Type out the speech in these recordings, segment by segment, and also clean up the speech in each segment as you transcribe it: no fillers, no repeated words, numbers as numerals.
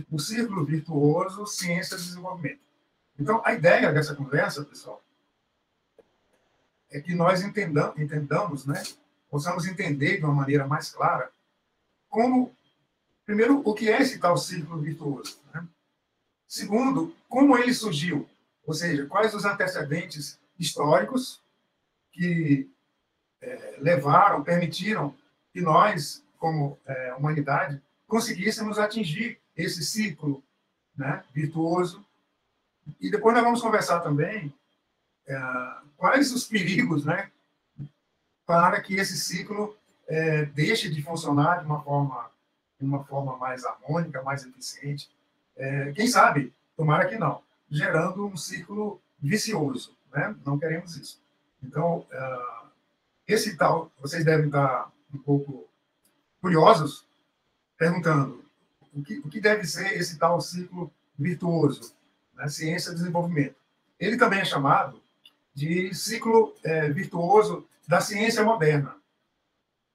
o círculo virtuoso, ciência e desenvolvimento. Então, a ideia dessa conversa, pessoal, é que nós entendamos, né, possamos entender de uma maneira mais clara como, primeiro, o que é esse tal círculo virtuoso, né? Segundo, como ele surgiu, ou seja, quais os antecedentes históricos que levaram, permitiram que nós, como humanidade, conseguíssemos atingir esse ciclo, né, virtuoso. E depois nós vamos conversar também quais os perigos, né, para que esse ciclo deixe de funcionar de uma forma mais harmônica, mais eficiente. Quem sabe, tomara que não, gerando um ciclo vicioso, né? Não queremos isso. Então, esse tal, vocês devem estar um pouco curiosos, perguntando o que deve ser esse tal ciclo virtuoso, né? Ciência e desenvolvimento. Ele também é chamado de ciclo virtuoso da ciência moderna,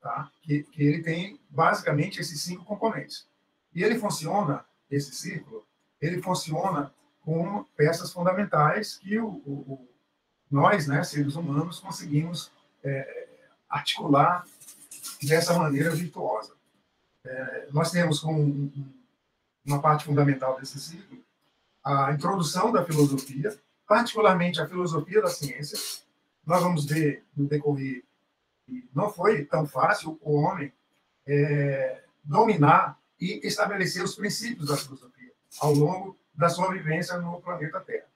tá? Que ele tem basicamente esses 5 componentes. E ele funciona, esse ciclo, ele funciona com peças fundamentais que nós, né, seres humanos, conseguimos articular dessa maneira virtuosa. Nós temos como uma parte fundamental desse ciclo a introdução da filosofia, particularmente a filosofia da ciência. Nós vamos ver no decorrer que não foi tão fácil o homem dominar e estabelecer os princípios da filosofia ao longo da sua vivência no planeta Terra.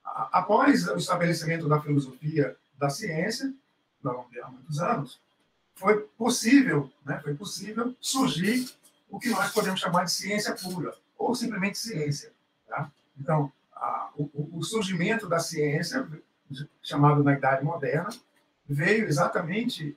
Após o estabelecimento da filosofia da ciência, nós vamos ver há muitos anos, foi possível, né, surgir o que nós podemos chamar de ciência pura, ou simplesmente ciência. Tá? Então, o surgimento da ciência, chamado na Idade Moderna, veio exatamente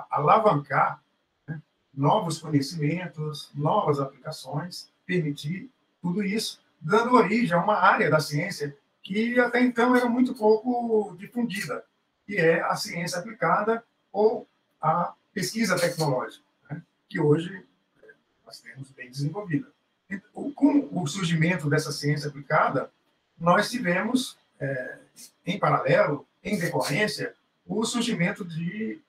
alavancar, né, novos conhecimentos, novas aplicações, permitir tudo isso, dando origem a uma área da ciência que até então era muito pouco difundida, que é a ciência aplicada ou a pesquisa tecnológica, né, que hoje nós temos bem desenvolvida. Com o surgimento dessa ciência aplicada, nós tivemos, em paralelo, em decorrência, o surgimento de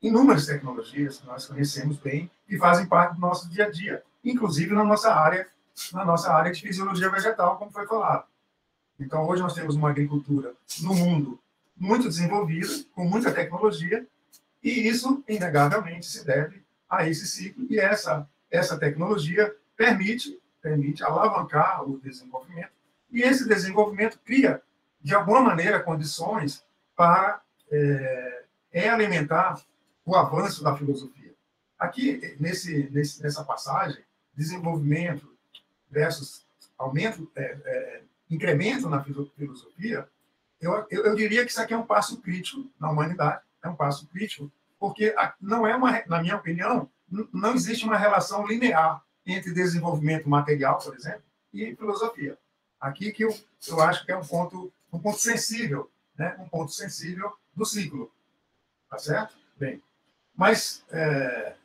inúmeras tecnologias que nós conhecemos bem e fazem parte do nosso dia a dia, inclusive na nossa área de fisiologia vegetal, como foi falado. Então, hoje nós temos uma agricultura no mundo muito desenvolvida, com muita tecnologia, e isso, inegavelmente, se deve a esse ciclo, e essa tecnologia permite alavancar o desenvolvimento, e esse desenvolvimento cria, de alguma maneira, condições para alimentar o avanço da filosofia. Aqui, nessa passagem, desenvolvimento versus aumento, incremento na filosofia, eu diria que isso aqui é um passo crítico na humanidade, é um passo crítico, porque não é na minha opinião, não existe uma relação linear entre desenvolvimento material, por exemplo, e filosofia. Aqui que eu acho que é um ponto sensível, né? Um ponto sensível do ciclo. Tá certo? Bem, mas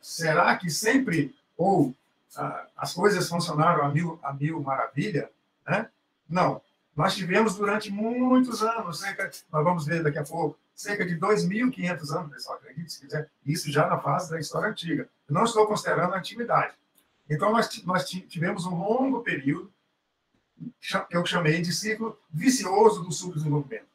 será que sempre as coisas funcionaram a mil maravilha? Né? Não. Nós tivemos durante muitos anos, nós vamos ver daqui a pouco, cerca de 2.500 anos, pessoal, acredite se quiser, isso já na fase da história antiga. Eu não estou considerando a antiguidade. Então, nós tivemos um longo período que eu chamei de ciclo vicioso do subdesenvolvimento.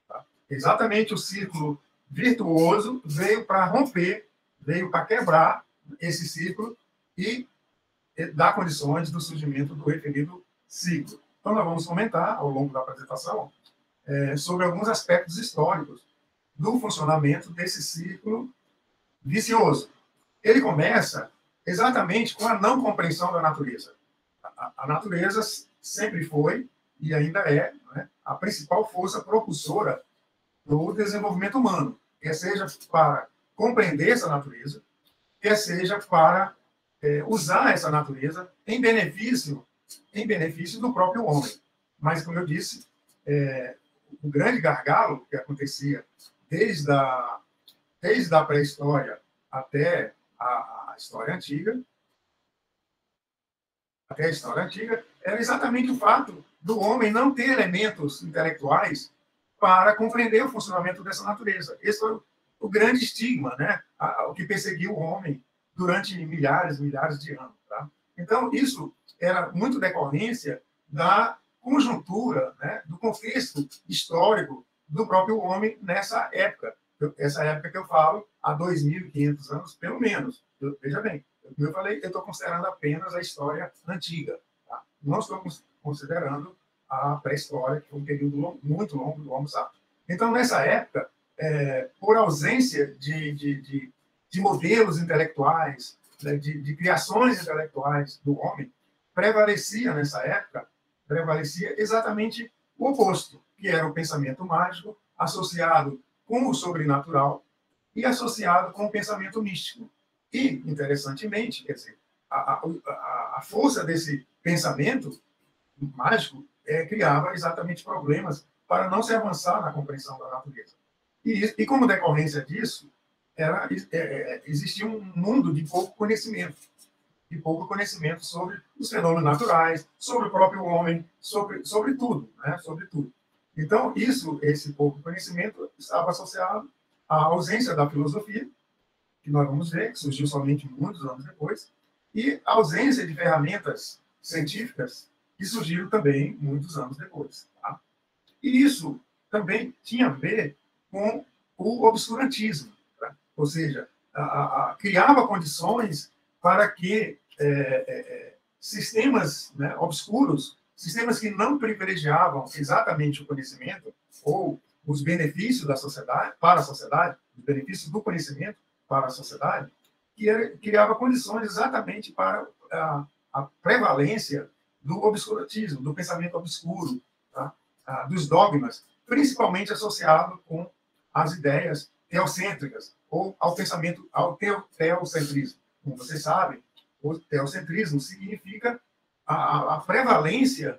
Tá? Exatamente o ciclo virtuoso veio para romper, veio para quebrar esse ciclo e dar condições do surgimento do referido ciclo. Então, nós vamos comentar, ao longo da apresentação, sobre alguns aspectos históricos do funcionamento desse ciclo vicioso. Ele começa exatamente com a não compreensão da natureza. A natureza sempre foi e ainda é, né, a principal força propulsora do desenvolvimento humano, quer seja para compreender essa natureza, quer seja para usar essa natureza em benefício do próprio homem. Mas, como eu disse, o grande gargalo que acontecia desde a pré-história até a história antiga, até a história antiga, era exatamente o fato do homem não ter elementos intelectuais para compreender o funcionamento dessa natureza. Esse foi o grande estigma, né? O que perseguiu o homem durante milhares e milhares de anos. Tá? Então, isso era muito decorrência da conjuntura, né? Do contexto histórico do próprio homem nessa época. Essa época que eu falo, há 2.500 anos, pelo menos. Veja bem, como eu falei, eu estou considerando apenas a história antiga. Tá? Não estou considerando a pré-história, que foi um período muito longo do Homo sapiens. Então, nessa época, por ausência de modelos intelectuais, né, de criações intelectuais do homem, prevalecia exatamente o oposto, que era o pensamento mágico, associado com o sobrenatural e associado com o pensamento místico. E, interessantemente, quer dizer, a força desse pensamento mágico criava exatamente problemas para não se avançar na compreensão da natureza. E como decorrência disso, existia um mundo de pouco conhecimento sobre os fenômenos naturais, sobre o próprio homem, sobre tudo, né? Sobre tudo. Então, esse pouco conhecimento estava associado à ausência da filosofia, que nós vamos ver, que surgiu somente muitos anos depois, e a ausência de ferramentas científicas, que surgiram também muitos anos depois. Tá? E isso também tinha a ver com o obscurantismo, tá? Ou seja, criava condições para que sistemas, né, obscuros, sistemas que não privilegiavam exatamente o conhecimento ou os benefícios da sociedade, para a sociedade, os benefícios do conhecimento para a sociedade, criava condições exatamente para a prevalência do obscurantismo, do pensamento obscuro, tá? Dos dogmas, principalmente associado com as ideias teocêntricas ou ao pensamento, ao teocentrismo. Como vocês sabem, o teocentrismo significa a prevalência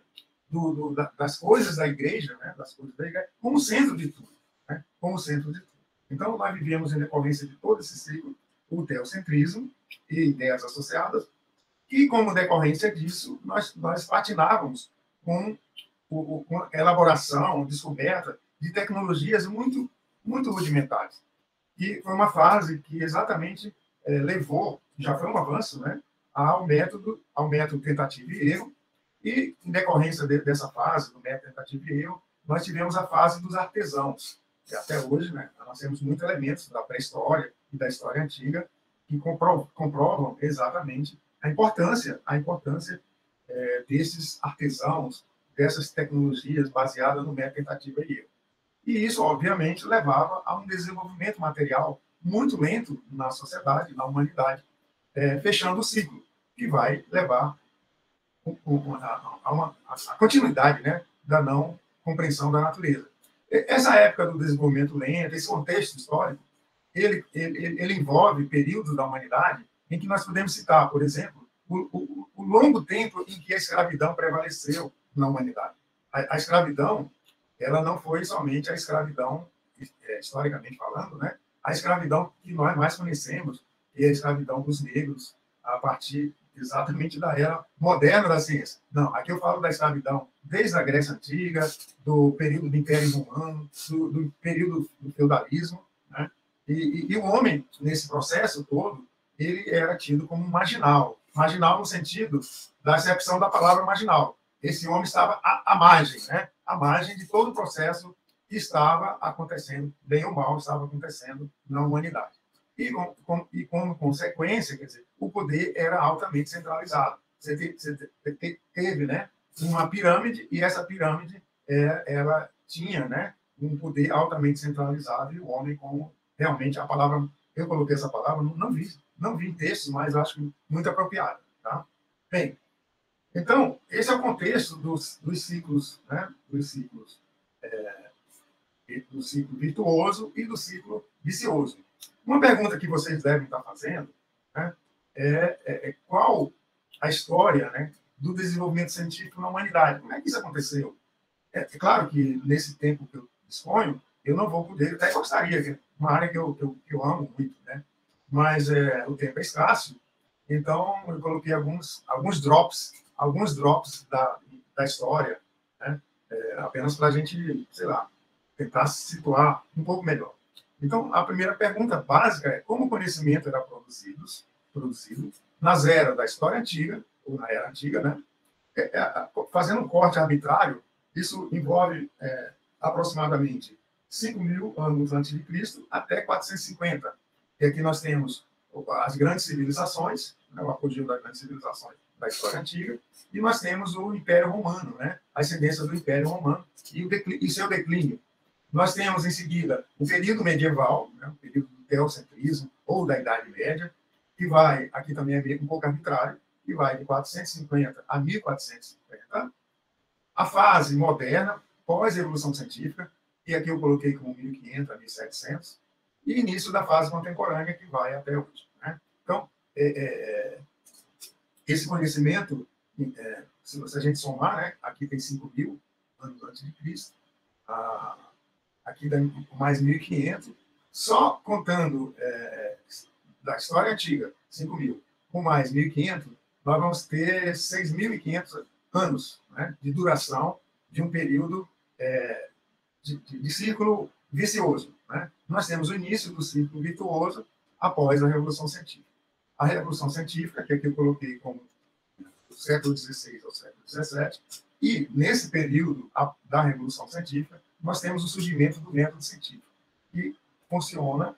das coisas da igreja, né? Das coisas da igreja, como centro de tudo. Né? Como centro de tudo. Então, nós vivemos em decorrência de todo esse ciclo, o teocentrismo e ideias associadas, e, como decorrência disso, nós patinávamos com a elaboração, descoberta de tecnologias muito, muito rudimentares. E foi uma fase que exatamente levou, já foi um avanço, né, ao método tentativa e erro, e, em decorrência dessa fase, do método tentativa e erro, nós tivemos a fase dos artesãos, que até hoje, né, nós temos muitos elementos da pré-história e da história antiga que comprovam exatamente a importância desses artesãos, dessas tecnologias baseadas no método tentativa e erro. E isso, obviamente, levava a um desenvolvimento material muito lento na sociedade, na humanidade, fechando o ciclo, que vai levar a continuidade, né, da não compreensão da natureza. Essa época do desenvolvimento lento, esse contexto histórico, ele envolve períodos da humanidade em que nós podemos citar, por exemplo, o longo tempo em que a escravidão prevaleceu na humanidade. A escravidão, ela não foi somente a escravidão, historicamente falando, né? A escravidão que nós mais conhecemos, que é a escravidão dos negros, a partir exatamente da era moderna da ciência. Não, aqui eu falo da escravidão desde a Grécia Antiga, do período do Império Romano, do período do feudalismo, né? E o homem, nesse processo todo, ele era tido como marginal. Marginal no sentido da acepção da palavra marginal. Esse homem estava à margem, né? À margem de todo o processo que estava acontecendo, bem ou mal, estava acontecendo na humanidade. E como consequência, quer dizer, o poder era altamente centralizado. Você teve, né, uma pirâmide, e essa pirâmide ela tinha, né, um poder altamente centralizado, e o homem, como realmente a palavra, eu coloquei essa palavra, não vi em textos, mas acho muito apropriada. Tá? Bem, então, esse é o contexto dos ciclos, né, do ciclo virtuoso e do ciclo vicioso. Uma pergunta que vocês devem estar fazendo, né, qual a história, né, do desenvolvimento científico na humanidade? Como é que isso aconteceu? É claro que, nesse tempo que eu disponho, eu não vou poder, até gostaria, que é uma área que eu amo muito, né? Mas o tempo é escasso, então eu coloquei alguns drops, alguns drops da história, né? Apenas para a gente, sei lá, tentar se situar um pouco melhor. Então, a primeira pergunta básica é como o conhecimento era produzido nas eras da história antiga, ou na era antiga, né? Fazendo um corte arbitrário, isso envolve aproximadamente 5.000 anos antes de Cristo até 450. E aqui nós temos as grandes civilizações, né, o apogeu das grandes civilizações da história antiga, e nós temos o Império Romano, né, a ascendência do Império Romano e seu declínio. Nós temos, em seguida, o período medieval, né, o período do teocentrismo, ou da Idade Média, que vai, aqui também é um pouco arbitrário, que vai de 450 a 1450. A fase moderna, pós-evolução científica, e aqui eu coloquei como 1500 a 1700, e início da fase contemporânea, que vai até hoje. Né? Então, esse conhecimento, se a gente somar, né, aqui tem 5.000 anos antes de Cristo, aqui dá mais 1.500, só contando da história antiga, 5.000, com mais 1.500, nós vamos ter 6.500 anos, né, de duração de um período de ciclo vicioso. Né? Nós temos o início do ciclo virtuoso após a Revolução Científica. A Revolução Científica, que aqui eu coloquei como do século XVI ao século XVII, e nesse período da Revolução Científica, nós temos o surgimento do método científico, que funciona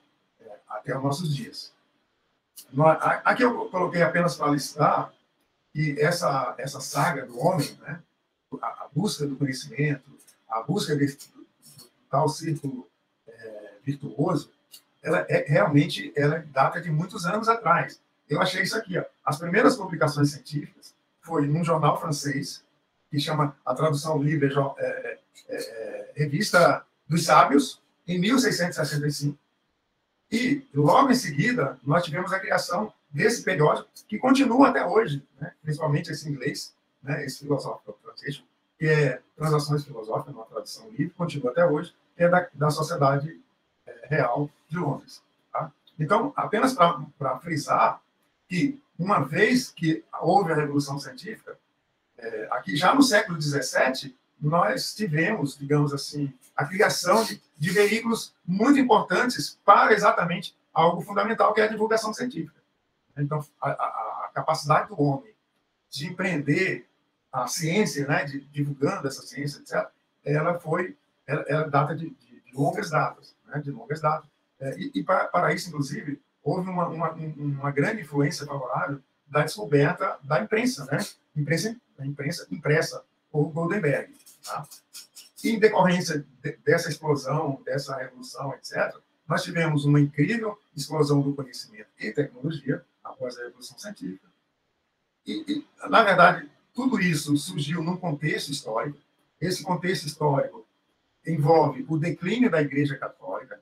até os nossos dias. Aqui eu coloquei apenas para listar que essa saga do homem, né, a busca do conhecimento, a busca do tal círculo virtuoso, realmente ela data de muitos anos atrás. Eu achei isso aqui. Ó. As primeiras publicações científicas foi num jornal francês, que chama a tradução livre, Revista dos Sábios, em 1665. E, logo em seguida, nós tivemos a criação desse periódico, que continua até hoje, né? Principalmente esse inglês, né? Esse Philosophical Translation, que é Transações Filosóficas, uma tradução livre, continua até hoje, que é da Sociedade Real de Londres. Tá? Então, apenas para frisar que, uma vez que houve a Revolução Científica, aqui já no século XVII, nós tivemos, digamos assim, a criação de veículos muito importantes para exatamente algo fundamental, que é a divulgação científica. Então, a capacidade do homem de empreender a ciência, né, divulgando essa ciência, etc., ela data de longas datas. Né, de longas datas. E para isso, inclusive, houve uma grande influência favorável da descoberta da imprensa, né? Imprensa impressa por Gutenberg. Tá? E, em decorrência dessa explosão, dessa revolução, etc., nós tivemos uma incrível explosão do conhecimento e tecnologia após a Revolução Científica. E, na verdade, tudo isso surgiu num contexto histórico. Esse contexto histórico envolve o declínio da Igreja Católica,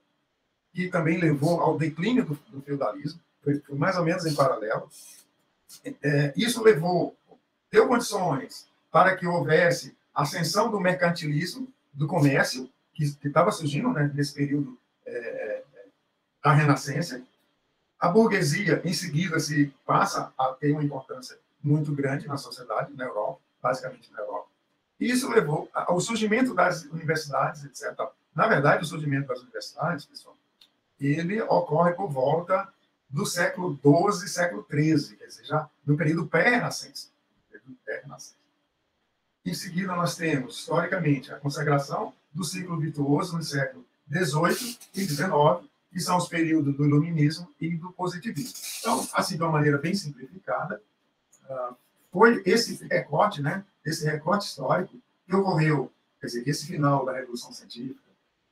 que também levou ao declínio do feudalismo, foi mais ou menos em paralelo. Isso deu condições para que houvesse ascensão do mercantilismo, do comércio, que estava surgindo, né, nesse período da Renascença. A burguesia, em seguida, se passa a ter uma importância muito grande na sociedade, na Europa, basicamente na Europa. E isso levou ao surgimento das universidades, etc. Na verdade, o surgimento das universidades, pessoal, ele ocorre por volta do século XII, século XIII, quer dizer, já no período pré-renascença. Em seguida, nós temos, historicamente, a consagração do ciclo virtuoso no século XVIII e XIX, que são os períodos do iluminismo e do positivismo. Então, assim, de uma maneira bem simplificada, foi esse recorte, né, esse recorte histórico que ocorreu, quer dizer, esse final da Revolução Científica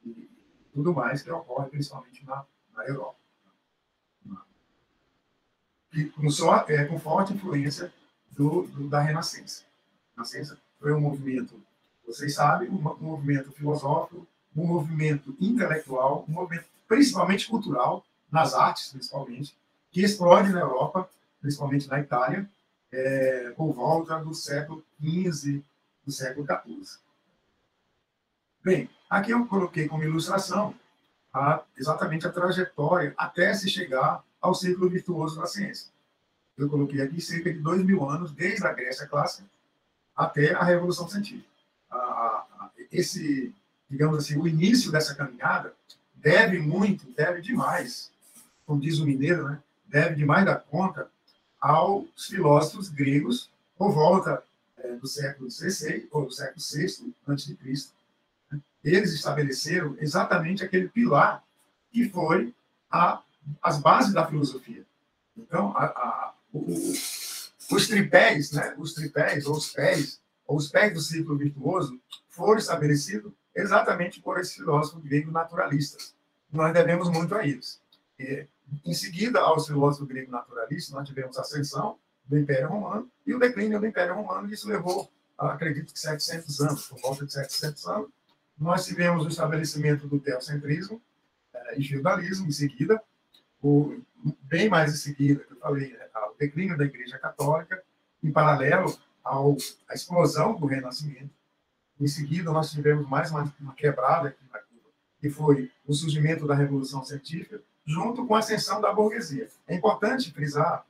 e tudo mais que ocorre principalmente na Europa. E com forte influência da Renascença. A Renascença foi um movimento, vocês sabem, um movimento filosófico, um movimento intelectual, um movimento principalmente cultural, nas artes principalmente, que explode na Europa, principalmente na Itália, por volta do século XV, do século XIV. Bem, aqui eu coloquei como ilustração exatamente a trajetória até se chegar ao ciclo virtuoso da ciência. Eu coloquei aqui cerca de 2.000 anos, desde a Grécia Clássica até a Revolução Científica. Digamos assim, o início dessa caminhada deve demais, como diz o mineiro, né? Deve demais da conta aos filósofos gregos por volta do século XVI ou do século VI a.C. Eles estabeleceram exatamente aquele pilar que foi as bases da filosofia. Então, os tripés, né? Os tripés ou os pés do círculo virtuoso foram estabelecidos exatamente por esses filósofos gregos naturalistas. Nós devemos muito a eles. Em seguida, aos filósofos gregos naturalistas, nós tivemos a ascensão do Império Romano e o declínio do Império Romano, e isso levou, acredito que 700 anos, por volta de 700 anos. Nós tivemos o estabelecimento do teocentrismo e feudalismo, em seguida, bem mais em seguida, que eu falei, o declínio da Igreja Católica, em paralelo à explosão do Renascimento. Em seguida, nós tivemos mais uma quebrada aqui na Cuba, que foi o surgimento da Revolução Científica, junto com a ascensão da burguesia. É importante frisar,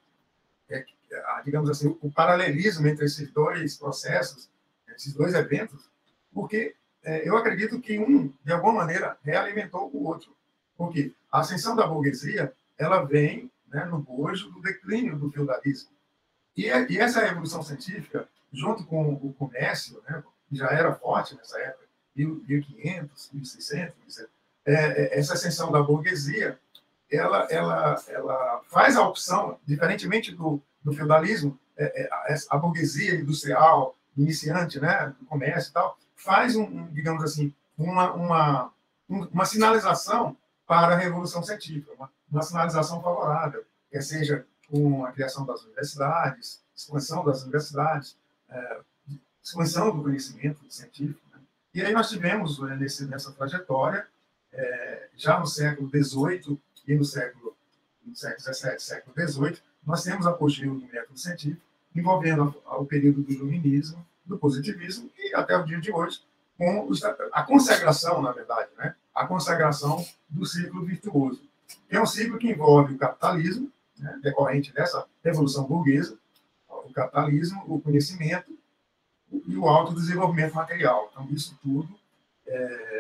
digamos assim, o paralelismo entre esses dois processos, esses dois eventos, porque eu acredito que um, de alguma maneira, realimentou o outro. Porque a ascensão da burguesia, ela vem, né, no bojo do declínio do feudalismo. E essa Revolução Científica, junto com o comércio, né, que já era forte nessa época, 1500, 1600, essa ascensão da burguesia, ela faz a opção, diferentemente do feudalismo, a burguesia industrial, iniciante, né, do comércio e tal, faz, digamos assim, uma sinalização para a Revolução Científica, uma sinalização favorável, quer seja com a criação das universidades, expansão das universidades, expansão do conhecimento científico. Né? E aí nós tivemos, nessa trajetória, já no século XVIII e no século XVII, século XVIII, nós temos apogeu do método científico, envolvendo o período do iluminismo, do positivismo, e até o dia de hoje, com a consagração, na verdade, né? A consagração do ciclo virtuoso, que é um ciclo que envolve o capitalismo, né, decorrente dessa revolução burguesa, o capitalismo, o conhecimento e o autodesenvolvimento material. Então, isso tudo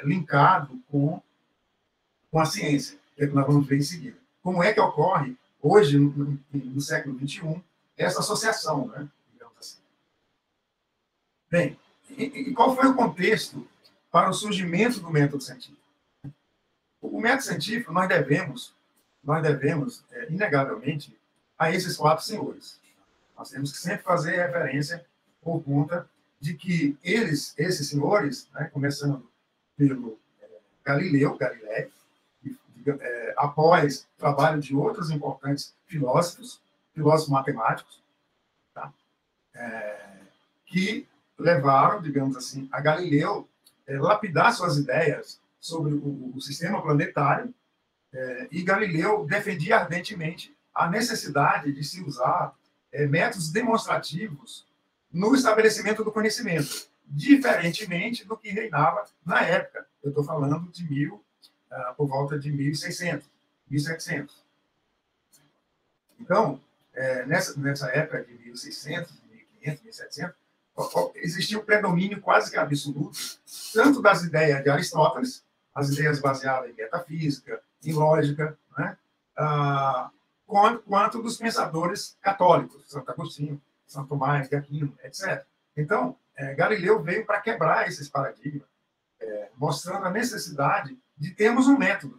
linkado com a ciência, que é que nós vamos ver em seguida. Como é que ocorre, hoje, no século XXI, essa associação, né, digamos assim. Bem, e qual foi o contexto para o surgimento do método científico? O método científico nós devemos inegavelmente, a esses quatro senhores. Nós temos que sempre fazer referência por conta de que esses senhores, né, começando pelo Galileu Galilei, após trabalho de outros importantes filósofos matemáticos, tá? Que levaram, digamos assim, a Galileu lapidar suas ideias sobre o sistema planetário, e Galileu defendia ardentemente a necessidade de se usar métodos demonstrativos no estabelecimento do conhecimento, diferentemente do que reinava na época. Eu estou falando de por volta de 1600, 1700. Então, nessa época de 1600, 1500, 1700, existia um predomínio quase que absoluto, tanto das ideias de Aristóteles, as ideias baseadas em metafísica, em lógica, né? Quanto dos pensadores católicos, Santo Agostinho, São Tomás de Aquino, etc. Então, Galileu veio para quebrar esses paradigmas, mostrando a necessidade de termos um método.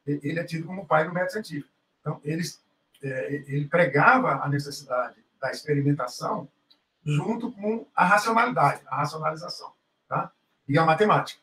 Ele é tido como o pai do método científico. Então, ele pregava a necessidade da experimentação junto com a racionalidade, a racionalização, tá? E a matemática.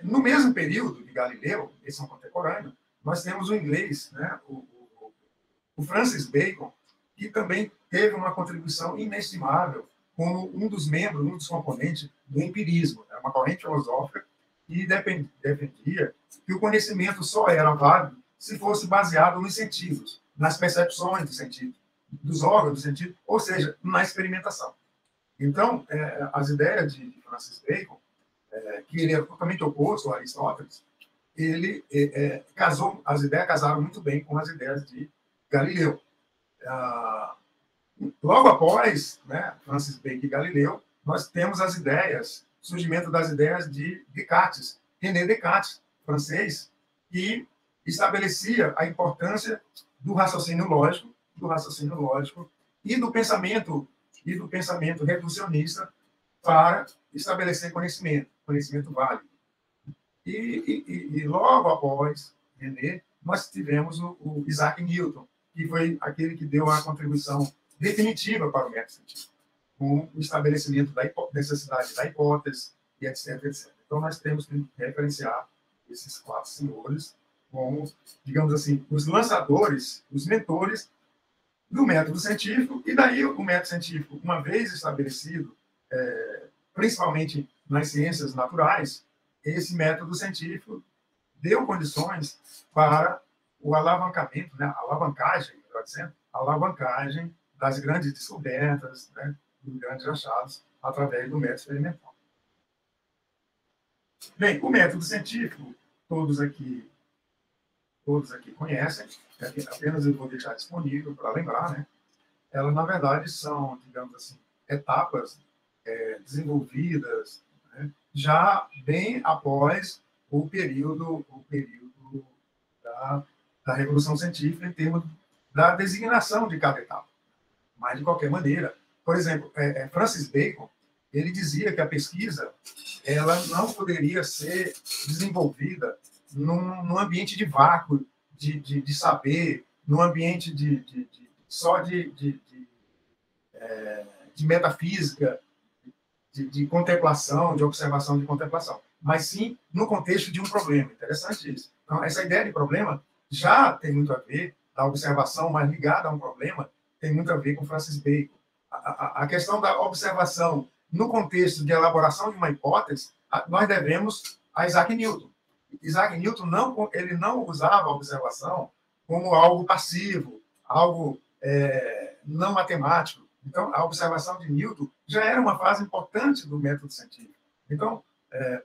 No mesmo período de Galileu, eles são contemporâneos, nós temos o inglês, né, o Francis Bacon, que também teve uma contribuição inestimável como um dos membros, um dos componentes do empirismo, né, uma corrente filosófica que defendia que o conhecimento só era válido se fosse baseado nos sentidos, nas percepções do sentido, dos órgãos do sentido, ou seja, na experimentação. Então, as ideias de Francis Bacon, que ele é totalmente oposto a Aristóteles, as ideias casaram muito bem com as ideias de Galileu. Logo após, né, Francis Bacon e Galileu, nós temos as ideias, o surgimento das ideias de Descartes, René Descartes, francês, que estabelecia a importância do raciocínio lógico e do pensamento reducionista para estabelecer conhecimento válido. E logo após René, nós tivemos o Isaac Newton, que foi aquele que deu a contribuição definitiva para o método científico, com o estabelecimento da necessidade da hipótese, e etc, etc. Então, nós temos que referenciar esses 4 senhores como, digamos assim, os lançadores, os mentores do método científico, e daí o método científico, uma vez estabelecido, principalmente nas ciências naturais, esse método científico deu condições para o alavancamento, né, a alavancagem das grandes descobertas, né, dos grandes achados, através do método experimental. Bem, o método científico, todos aqui conhecem, apenas eu vou deixar disponível para lembrar, né? Elas, na verdade, são, digamos assim, etapas desenvolvidas, né, já bem após o período da Revolução Científica, em termos da designação de cada etapa. Mas, de qualquer maneira, por exemplo, Francis Bacon, ele dizia que a pesquisa ela não poderia ser desenvolvida num ambiente de vácuo, de saber, num ambiente só de metafísica, de contemplação, de observação de contemplação, mas sim no contexto de um problema. Interessante isso. Então, essa ideia de problema já tem muito a ver, da observação, mas ligada a um problema, tem muito a ver com Francis Bacon. A questão da observação no contexto de elaboração de uma hipótese, nós devemos a Isaac Newton. Isaac Newton ele não usava a observação como algo passivo, algo não matemático. Então, a observação de Newton já era uma fase importante do método científico. Então,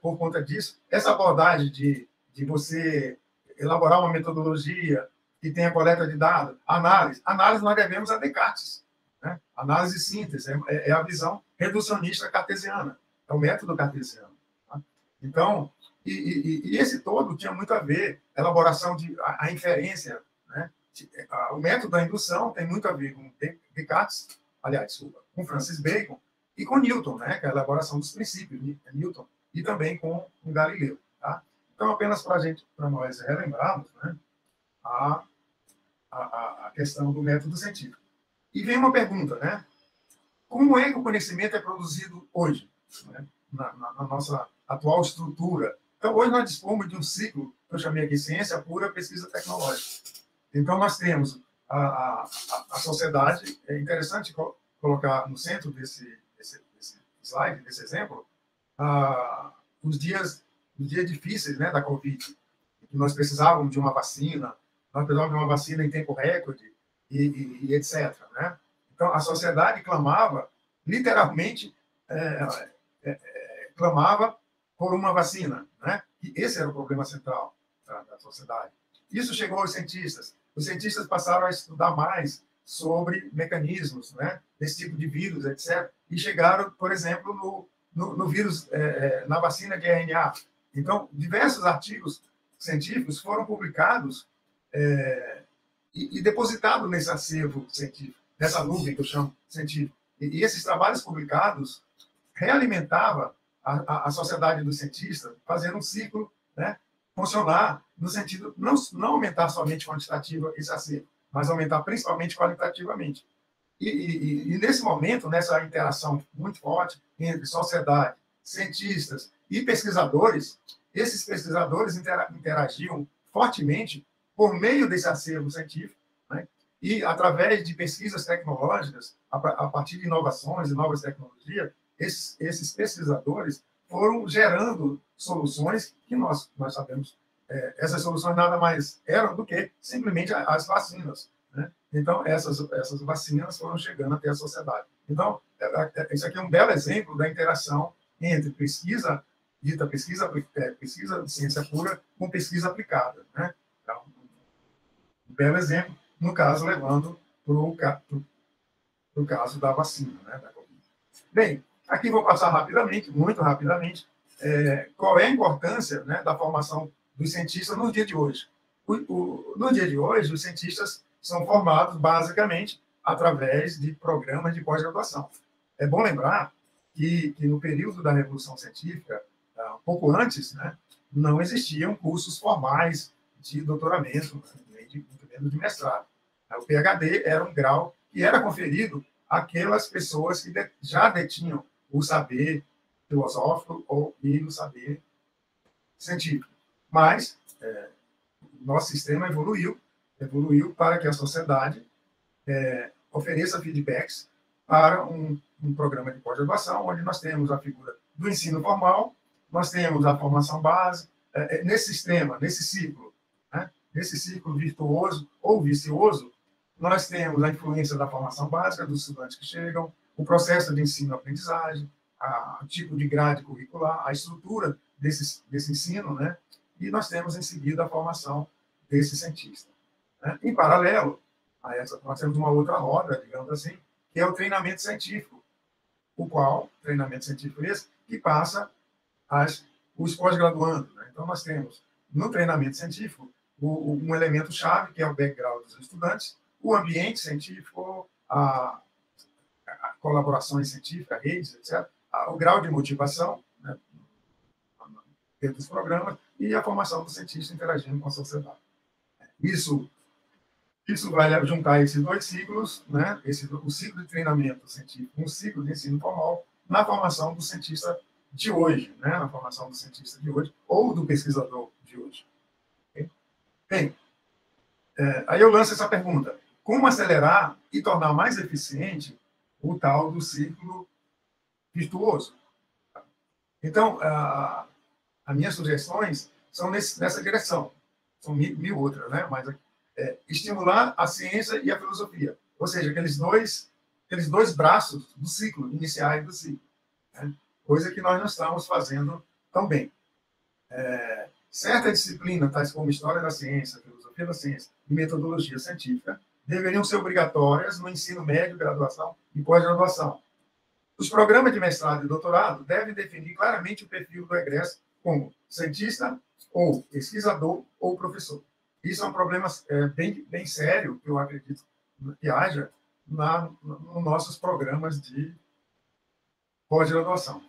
por conta disso, essa abordagem de você elaborar uma metodologia que tenha coleta de dados, análise nós devemos a Descartes. Né? Análise e síntese é a visão reducionista cartesiana, é o método cartesiano. Tá? Então, e esse todo tinha muito a ver, elaboração a inferência, né? O método da indução tem muito a ver com Descartes, aliás, com Francis Bacon e com Newton, né? Que é a elaboração dos princípios, Newton, e também com Galileu. Tá? Então, apenas para nós relembrarmos, né? A questão do método científico. E vem uma pergunta, né? Como é que o conhecimento é produzido hoje, né? na nossa atual estrutura? Então, hoje nós dispomos de um ciclo que eu chamei aqui Ciência Pura, Pesquisa Tecnológica. Então, nós temos a sociedade, é interessante colocar no centro desse slide, desse exemplo, os dias difíceis, né, da Covid, que nós precisávamos de uma vacina, em tempo recorde, e etc. Né? Então, a sociedade clamava, literalmente, clamava por uma vacina. Né? E esse era o problema central da sociedade. Isso chegou aos cientistas. Os cientistas passaram a estudar mais sobre mecanismos, né, desse tipo de vírus, etc. E chegaram, por exemplo, no vírus, na vacina de RNA. Então, diversos artigos científicos foram publicados e depositados nesse acervo científico, nessa nuvem que eu chamo científico. E esses trabalhos publicados realimentavam a sociedade dos cientistas, fazendo um ciclo, né, funcionar no sentido não aumentar somente quantitativa esse acervo, mas aumentar principalmente qualitativamente. E nesse momento, nessa interação muito forte entre sociedade, cientistas e pesquisadores, esses pesquisadores interagiam fortemente por meio desse acervo científico, né? E através de pesquisas tecnológicas, a partir de inovações e novas tecnologias, esses pesquisadores foram gerando soluções que nós sabemos. Essas soluções nada mais eram do que simplesmente as vacinas. Né? Então, essas vacinas foram chegando até a sociedade. Então, isso aqui é um belo exemplo da interação entre pesquisa de ciência pura com pesquisa aplicada. Né? Então, um belo exemplo, no caso, levando para no caso da vacina, né, da Covid. Bem, aqui vou passar rapidamente, muito rapidamente, qual é a importância, né, da formação dos cientistas no dia de hoje. No dia de hoje, os cientistas são formados basicamente através de programas de pós-graduação. É bom lembrar que no período da Revolução Científica, um pouco antes, né, não existiam cursos formais de doutoramento, nem de mestrado. O PhD era um grau que era conferido àquelas pessoas que já detinham o saber filosófico e o saber científico. Mas nosso sistema evoluiu para que a sociedade ofereça feedbacks para um programa de pós-graduação, onde nós temos a figura do ensino formal, nós temos a formação base, nesse sistema, nesse ciclo, né? Nesse ciclo virtuoso ou vicioso, nós temos a influência da formação básica dos estudantes que chegam, o processo de ensino-aprendizagem, o tipo de grade curricular, a estrutura desse ensino, né? E nós temos, em seguida, a formação desse cientista. Né? Em paralelo a essa, nós temos uma outra roda, digamos assim, que é o treinamento científico, treinamento científico esse, que passa os pós-graduandos. Né? Então, nós temos, no treinamento científico, um elemento-chave, que é o background dos estudantes, o ambiente científico, a colaborações científicas, redes, etc., o grau de motivação, né, dentro dos programas, e a formação do cientista interagindo com a sociedade. Isso vai juntar esses dois ciclos, né, o ciclo de treinamento científico, um ciclo de ensino formal, na formação do cientista de hoje, né, na formação do cientista de hoje, ou do pesquisador de hoje. Okay? Bem, aí eu lanço essa pergunta: como acelerar e tornar mais eficiente o tal do ciclo virtuoso? Então, as minhas sugestões são nessa direção. São mil outras, né? Mas estimular a ciência e a filosofia. Ou seja, aqueles dois braços do ciclo, iniciais do ciclo. Né? Coisa que nós não estamos fazendo tão bem. Certa disciplina, tais como História da Ciência, Filosofia da Ciência e Metodologia Científica, deveriam ser obrigatórias no ensino médio, graduação e pós-graduação. Os programas de mestrado e doutorado devem definir claramente o perfil do egresso como cientista, ou pesquisador, ou professor. Isso é um problema bem sério, que eu acredito que haja nos nossos programas de pós-graduação.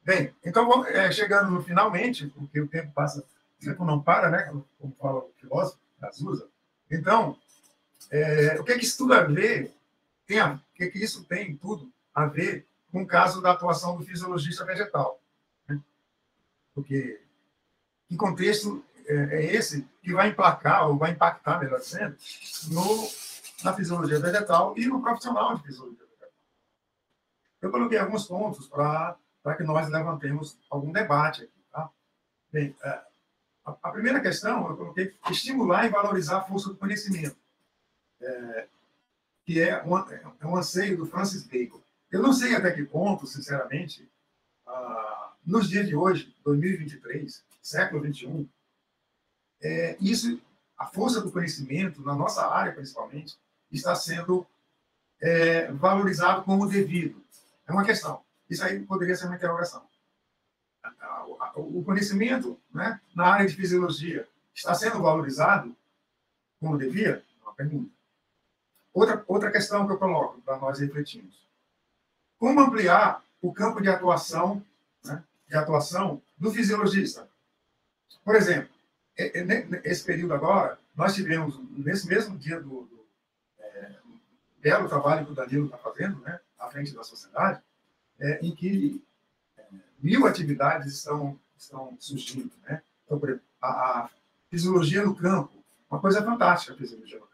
Bem, então, chegando no finalmente, porque o tempo passa, o tempo não para, né? Como fala o filósofo Cazuza. Então, o que isso tudo a ver, o que isso tem tudo a ver com o caso da atuação do fisiologista vegetal? Né? Porque que contexto é esse que vai emplacar, ou vai impactar, melhor dizendo, na fisiologia vegetal e no profissional de fisiologia vegetal? Eu coloquei alguns pontos para que nós levantemos algum debate aqui. Tá? Bem, a primeira questão, eu coloquei estimular e valorizar a força do conhecimento, que é um anseio do Francis Bacon. Eu não sei até que ponto, sinceramente, nos dias de hoje, 2023, século XXI, a força do conhecimento, na nossa área principalmente, está sendo valorizado como devido. É uma questão. Isso aí poderia ser uma interrogação. O conhecimento, né, na área de fisiologia está sendo valorizado como devia? É uma pergunta. Outra questão que eu coloco para nós refletirmos. Como ampliar o campo de atuação, né, do fisiologista? Por exemplo, nesse período agora, nós tivemos, nesse mesmo dia do belo trabalho que o Danilo está fazendo, né, à frente da sociedade, em que 1000 atividades estão surgindo. Né? Então, por exemplo, a fisiologia no campo, uma coisa fantástica a fisiologia no campo.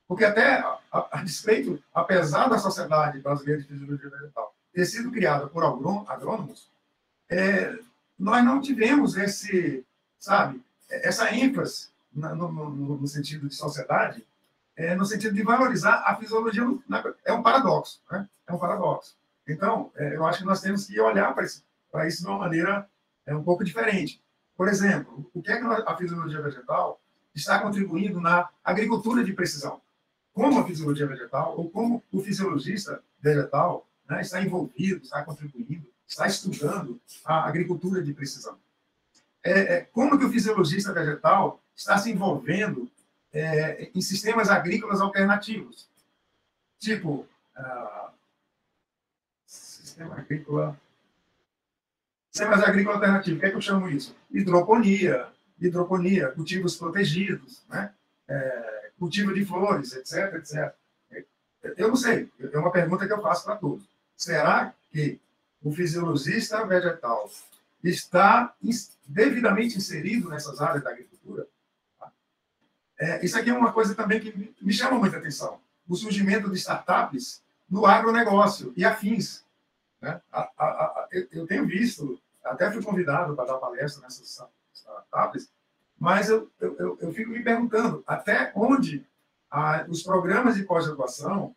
Porque até, a despeito, apesar da Sociedade Brasileira de Fisiologia Vegetal ter sido criada por agrônomos, nós não tivemos essa ênfase no sentido de sociedade, no sentido de valorizar a fisiologia. É um paradoxo. Né? É um paradoxo. Então, eu acho que nós temos que olhar para isso de uma maneira um pouco diferente. Por exemplo, o que é que a fisiologia vegetal está contribuindo na agricultura de precisão? como a fisiologia vegetal, ou como o fisiologista vegetal, né, está envolvido, está contribuindo, está estudando a agricultura de precisão. Como que o fisiologista vegetal está se envolvendo em sistemas agrícolas alternativos, tipo sistemas agrícolas alternativos. O que é que eu chamo isso? Hidroponia, cultivos protegidos, né? Cultivo de flores, etc, etc. Eu não sei, é uma pergunta que eu faço para todos. Será que o fisiologista vegetal está devidamente inserido nessas áreas da agricultura? Isso aqui é uma coisa também que me chama muita atenção. O surgimento de startups no agronegócio e afins. Né? Eu tenho visto, até fui convidado para dar palestra nessas startups, mas eu fico me perguntando até onde os programas de pós-graduação,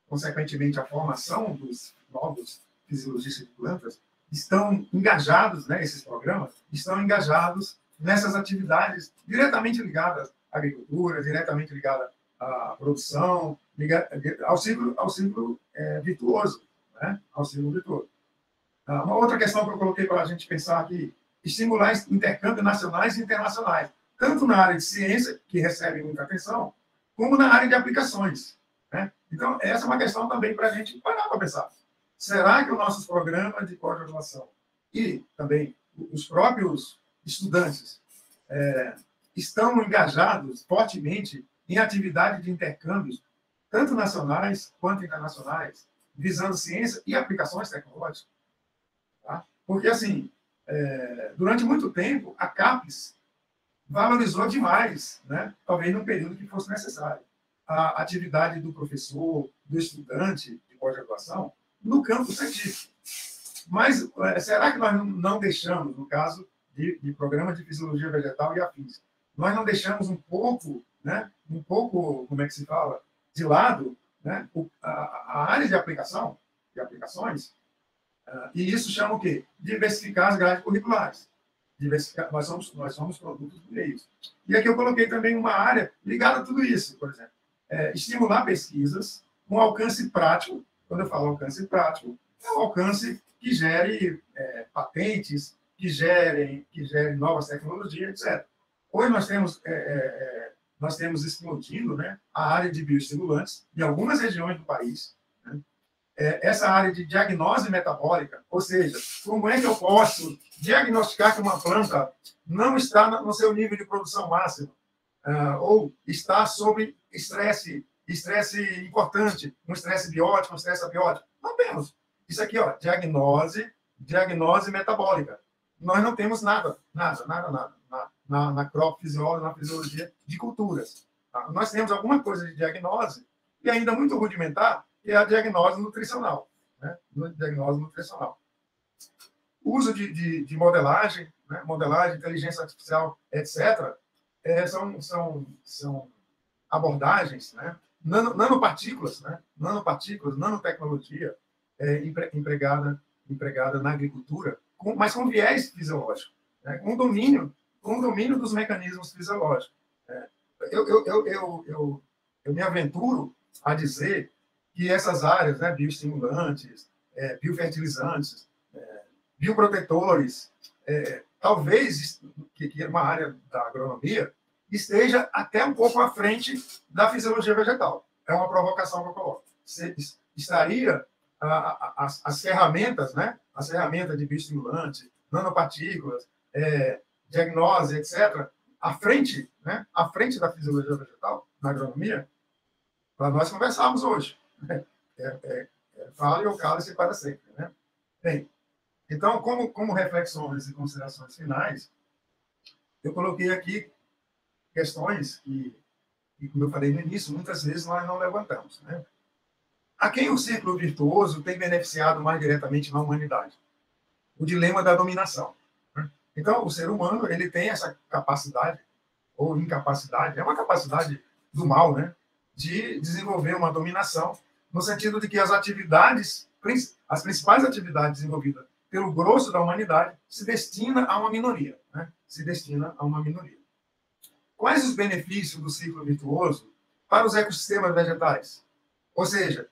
consequentemente a formação dos novos fisiologistas de plantas, estão engajados, né, esses programas, estão engajados nessas atividades diretamente ligadas à agricultura, diretamente ligadas à produção, ao ciclo virtuoso. Né, ao ciclo virtuoso. Uma outra questão que eu coloquei para a gente pensar aqui, estimular intercâmbios nacionais e internacionais, tanto na área de ciência, que recebe muita atenção, como na área de aplicações. Né? Então, essa é uma questão também para a gente parar para pensar. Será que os nossos programas de pós-graduação e também os próprios estudantes estão engajados fortemente em atividade de intercâmbios, tanto nacionais quanto internacionais, visando ciência e aplicações tecnológicas? Tá? Porque, assim, durante muito tempo, a CAPES valorizou demais, né? Talvez num período que fosse necessário, a atividade do professor, do estudante de pós-graduação no campo científico. Mas será que nós não deixamos, no caso de programa de fisiologia vegetal e afins, nós não deixamos um pouco, né? Como é que se fala, de lado, né? A área de aplicação, de aplicações, e isso chama o quê? Diversificar as grades curriculares. Nós somos produtos do meio. E aqui eu coloquei também uma área ligada a tudo isso, por exemplo. Estimular pesquisas com alcance prático. Quando eu falo alcance prático, é um alcance que gere patentes, que gere novas tecnologias, etc. Hoje nós temos explodindo, né, a área de bioestimulantes em algumas regiões do país. Né? Essa área de diagnose metabólica, ou seja, como é que eu posso diagnosticar que uma planta não está no seu nível de produção máximo, ou está sob estresse importante, um estresse biótico, um estresse abiótico. Não temos. Isso aqui, ó, diagnose metabólica. Nós não temos nada na crofisiologia, na fisiologia de culturas. Tá? Nós temos alguma coisa de diagnose, e ainda muito rudimentar, que é a diagnose nutricional. Né? Diagnose nutricional. O uso de modelagem, né? Modelagem, inteligência artificial, etc., são abordagens, né? Nanopartículas, né? Nanotecnologia empregada na agricultura, mas com viés fisiológico, né? com domínio dos mecanismos fisiológicos. Eu me aventuro a dizer que essas áreas, né, bioestimulantes, biofertilizantes, bioprotetores, talvez, que é uma área da agronomia, esteja até um pouco à frente da fisiologia vegetal. É uma provocação que eu coloco. Estaria as ferramentas, né, as ferramentas de bioestimulante, nanopartículas, diagnose, etc., à frente, né, à frente da fisiologia vegetal, na agronomia, para nós conversarmos hoje. Fale ou cale-se para sempre. Né? Bem, então, como reflexões e considerações finais, eu coloquei aqui questões que, como eu falei no início, muitas vezes nós não levantamos. Né? A quem o círculo virtuoso tem beneficiado mais diretamente na humanidade? O dilema da dominação. Né? Então, o ser humano ele tem essa capacidade, ou incapacidade, é uma capacidade do mal, né? De desenvolver uma dominação, no sentido de que as principais atividades desenvolvidas pelo grosso da humanidade se destina a uma minoria. Né? Se destina a uma minoria. Quais os benefícios do ciclo virtuoso para os ecossistemas vegetais. Ou seja,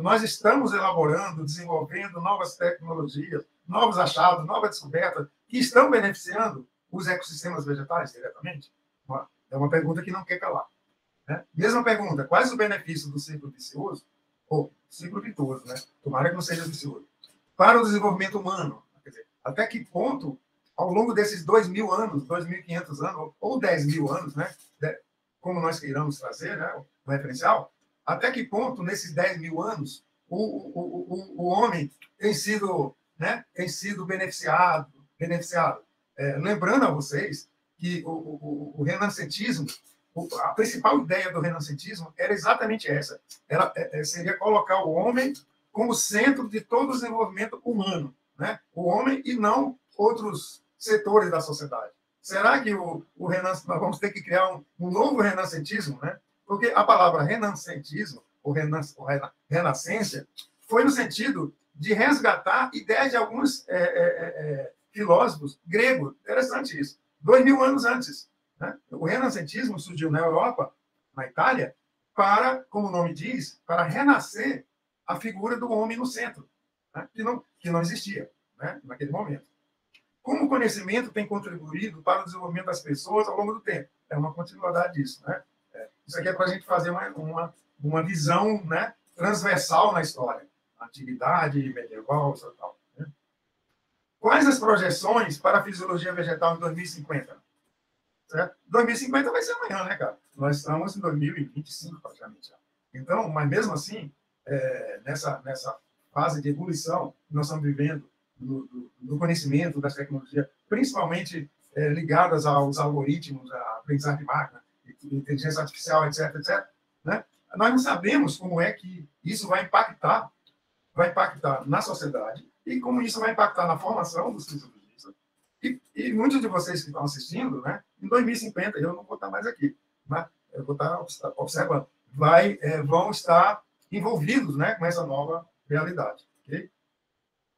nós estamos elaborando, desenvolvendo novas tecnologias, novos achados, novas descobertas que estão beneficiando os ecossistemas vegetais diretamente? É uma pergunta que não quer calar. Né? Mesma pergunta, quais os benefícios do ciclo vicioso, ou ciclo virtuoso, né? Tomara que não seja vicioso, para o desenvolvimento humano? Quer dizer, até que ponto, ao longo desses 2.000 anos, 2.500 anos, ou 10.000 anos, né? Como nós queiramos trazer, né? O referencial, até que ponto, nesses 10.000 anos, o homem tem sido, né? Tem sido beneficiado. Lembrando a vocês que o renascentismo, a principal ideia do renascentismo era exatamente essa. Seria colocar o homem como centro de todo o desenvolvimento humano, né? O homem e não outros setores da sociedade. Será que nós vamos ter que criar um novo renascentismo, né? Porque a palavra renascentismo, ou renascência, foi no sentido de resgatar ideias de alguns filósofos gregos. Interessante isso. 2.000 anos antes. Né? O renascentismo surgiu na Europa, na Itália, para, como o nome diz, para renascer a figura do homem no centro, né? que não existia, né? Naquele momento. Como o conhecimento tem contribuído para o desenvolvimento das pessoas ao longo do tempo? É uma continuidade disso. Né? Isso aqui é para a gente fazer uma visão, né, transversal na história. Antiguidade, medieval, tal. Né? Quais as projeções para a fisiologia vegetal em 2050? Certo? 2050 vai ser amanhã, né, cara? Nós estamos em 2025, praticamente. Então, mas mesmo assim, nessa fase de ebulição que nós estamos vivendo, do conhecimento, das tecnologias, principalmente ligadas aos algoritmos, à aprendizagem de máquina, inteligência artificial, etc., etc., né? Nós não sabemos como é que isso vai impactar na sociedade e como isso vai impactar na formação dos fisiologistas. E muitos de vocês que estão assistindo, né, em 2050, eu não vou estar mais aqui, né? Eu vou estar observando, vão estar envolvidos, né, com essa nova realidade. Okay?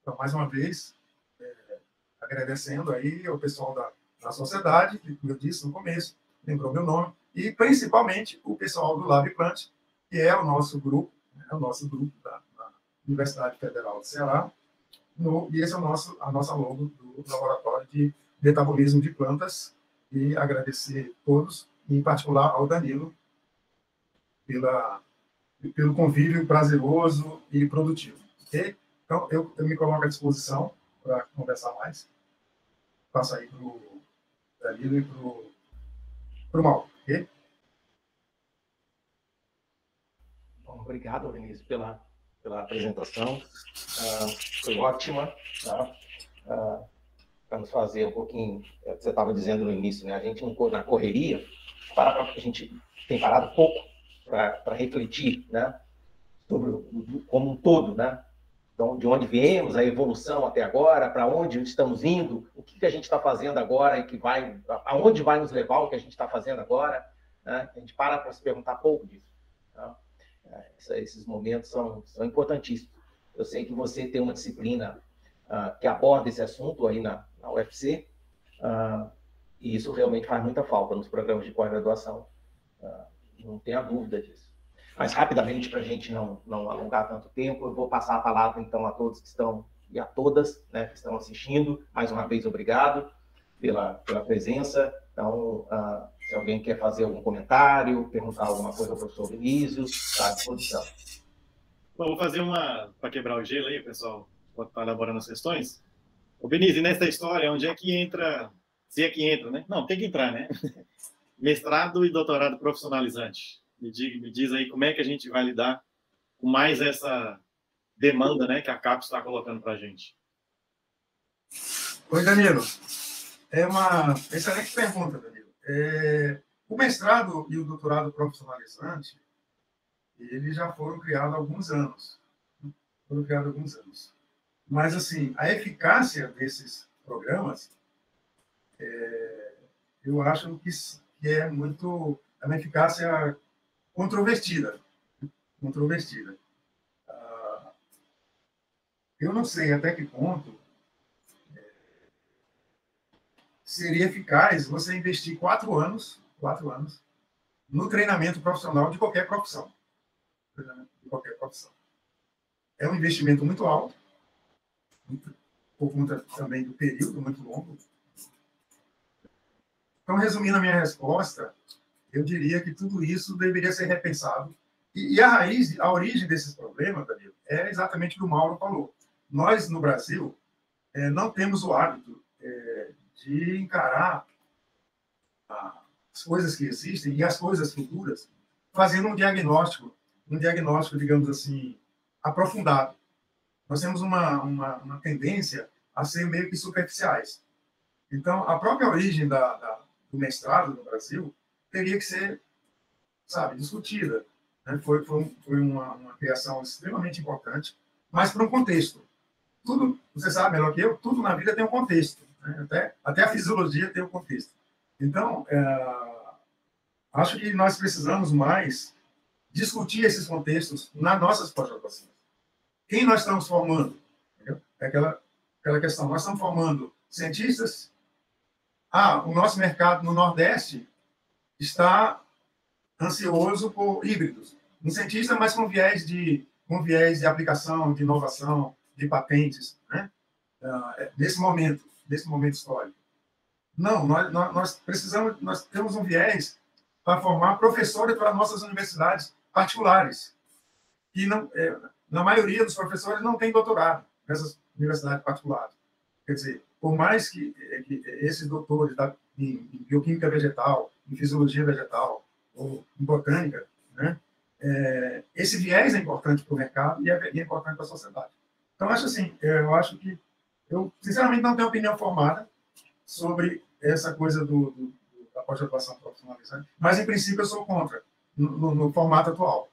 Então, mais uma vez, agradecendo aí ao pessoal da sociedade, que, como eu disse no começo, lembrou meu nome, e principalmente o pessoal do Lab Plant, que é o nosso grupo, né, da Universidade Federal do Ceará, e esse é a nossa logo do Laboratório de Metabolismo de Plantas, e agradecer a todos, e em particular ao Danilo, pelo convívio prazeroso e produtivo. Okay? Então, eu me coloco à disposição para conversar mais. Passo aí para o Danilo e para o Mauro. Okay? Bom, obrigado, Vinícius, pela apresentação. Foi ótima. Tá? Para nos fazer um pouquinho, você estava dizendo no início, né? A gente na correria, a gente tem parado pouco para refletir, né? Sobre como um todo, né? Então, de onde viemos, a evolução até agora, para onde estamos indo, o que a gente está fazendo agora e aonde vai nos levar o que a gente está fazendo agora, né? A gente para se perguntar pouco disso. Tá? Esses momentos são importantíssimos. Eu sei que você tem uma disciplina que aborda esse assunto aí na UFC, e isso realmente faz muita falta nos programas de pós-graduação, não tenha dúvida disso. Mas, rapidamente, para a gente não alongar tanto tempo, eu vou passar a palavra, então, a todos que estão, e a todas, né, que estão assistindo. Mais uma vez, obrigado pela presença. Então, se alguém quer fazer algum comentário, perguntar alguma coisa ao professor Vinícius, está à disposição. Bom, vou fazer para quebrar o gelo aí, pessoal, pode estar elaborando as questões. Ô, Vinícius, nessa história, onde é que entra, se é que entra, né? Não, tem que entrar, né? Mestrado e doutorado profissionalizante. Me diz aí como é que a gente vai lidar com mais essa demanda, né, que a CAPES está colocando para a gente. Oi, Danilo. É uma excelente pergunta, Danilo. O mestrado e o doutorado profissionalizante, eles já foram criados há alguns anos. Mas, assim, a eficácia desses programas, eu acho que é uma eficácia controvertida. Eu não sei até que ponto seria eficaz você investir 4 anos no treinamento profissional de qualquer profissão. É um investimento muito alto, por conta também do período muito longo. Então, resumindo a minha resposta, eu diria que tudo isso deveria ser repensado. E a origem desses problemas, Danilo, é exatamente o que o Mauro falou. Nós, no Brasil, não temos o hábito de encarar as coisas que existem e as coisas futuras fazendo um diagnóstico, digamos assim, aprofundado. Nós temos uma tendência a ser meio que superficiais. Então, a própria origem do mestrado no Brasil teria que ser, sabe, discutida. Né? Foi uma criação extremamente importante, mas para um contexto. Tudo, você sabe melhor que eu, tudo na vida tem um contexto. Né? Até a fisiologia tem um contexto. Então, acho que nós precisamos mais discutir esses contextos nas nossas pós-graduações. Quem nós estamos formando? Entendeu? É aquela questão. Nós estamos formando cientistas. O nosso mercado no Nordeste está ansioso por híbridos. Um cientista, mas com viés de aplicação, de inovação, de patentes, né? Nesse momento histórico. Não, nós temos um viés para formar professores para nossas universidades particulares. E na maioria dos professores não tem doutorado nessas universidades particulares. Quer dizer, por mais que esses doutores em bioquímica vegetal, em fisiologia vegetal, ou em botânica, né, esse viés é importante para o mercado e é importante para a sociedade. Então, eu acho que eu, sinceramente, não tenho opinião formada sobre essa coisa da pós-graduação profissionalizante, mas, em princípio, eu sou contra, no formato atual.